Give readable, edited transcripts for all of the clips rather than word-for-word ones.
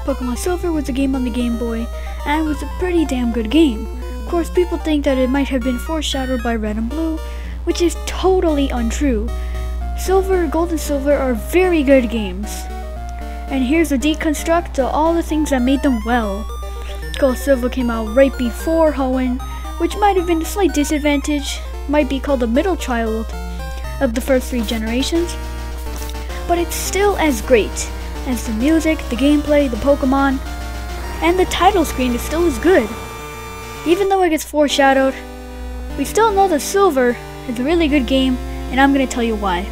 Pokemon Silver was a game on the Game Boy, and it was a pretty damn good game. Of course, people think that it might have been foreshadowed by Red and Blue, which is totally untrue. Gold and Silver are very good games. And here's a deconstruct of all the things that made them well. Gold and Silver came out right before Hoenn, which might have been a slight disadvantage, might be called the middle child of the first 3 generations, but it's still as great as the music, the gameplay, the Pokemon, and the title screen is still as good. Even though it gets foreshadowed, we still know that Silver is a really good game, and I'm going to tell you why.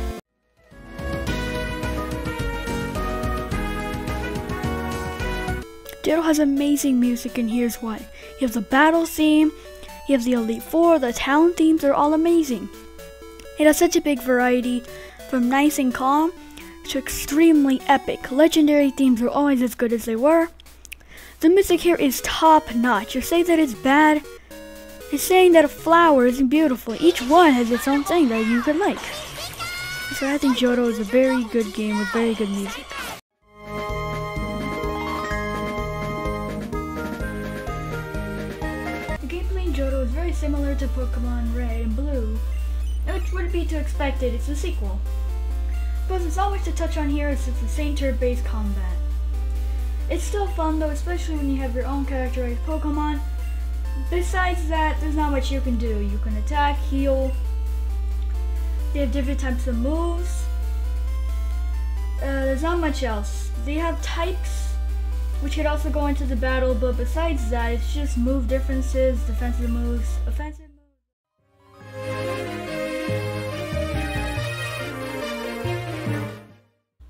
Johto has amazing music, and here's why. You have the battle theme, you have the Elite Four, the talent themes are all amazing. It has such a big variety, from nice and calm to extremely epic. Legendary themes are always as good as they were. The music here is top notch. You're saying that it's bad, it's saying that a flower isn't beautiful. Each one has its own thing that you could like. So I think Johto is a very good game with very good music. The gameplay in Johto is very similar to Pokemon Red and Blue, which would be to expected. It's a sequel. But there's not much to touch on here, it's the same turn-based combat. It's still fun though, especially when you have your own characterized Pokemon. Besides that, there's not much you can do. You can attack, heal. They have different types of moves. There's not much else. They have types, which could also go into the battle, but besides that, it's just move differences, defensive moves, offensive moves.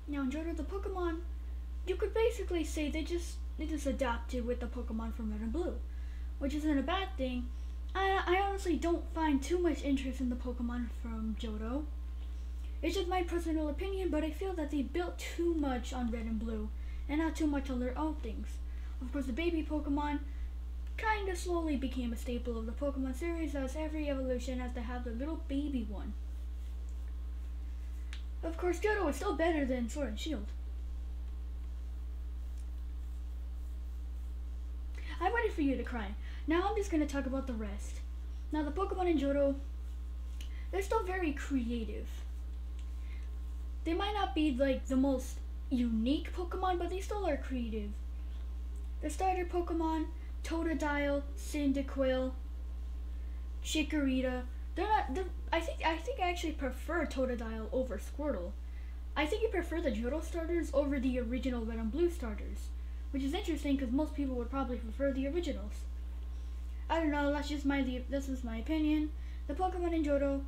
Now in Johto, the Pokemon, you could basically say they just adapted with the Pokemon from Red and Blue, which isn't a bad thing. I honestly don't find too much interest in the Pokemon from Johto. It's just my personal opinion, but I feel that they built too much on Red and Blue, and not too much on their own things. Of course, the baby Pokemon kinda slowly became a staple of the Pokemon series, as every evolution has to have the little baby one. Of course, Johto is still better than Sword and Shield. I waited for you to cry. Now I'm just going to talk about the rest. Now the Pokemon in Johto, they're still very creative. They might not be like the most unique Pokemon, but they still are creative. The starter Pokemon, Totodile, Cyndaquil, Chikorita, I think I actually prefer Totodile over Squirtle. I think you prefer the Johto starters over the original Red and Blue starters, which is interesting because most people would probably prefer the originals. I don't know, this is my opinion. The Pokemon in Johto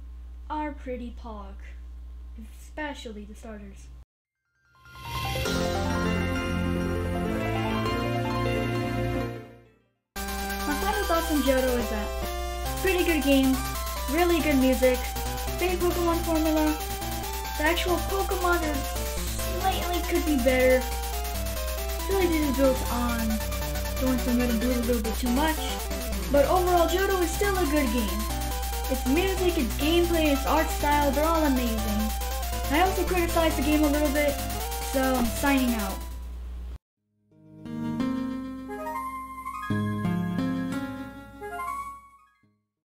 are pretty pog, especially the starters. My final thoughts on Johto is that pretty good game, really good music, same Pokemon formula. The actual Pokemon slightly could be better. Really didn't build on going from Red and Blue a little bit too much, but overall Johto is still a good game. Its music, its gameplay, its art style, they're all amazing. I also criticized the game a little bit, so I'm signing out.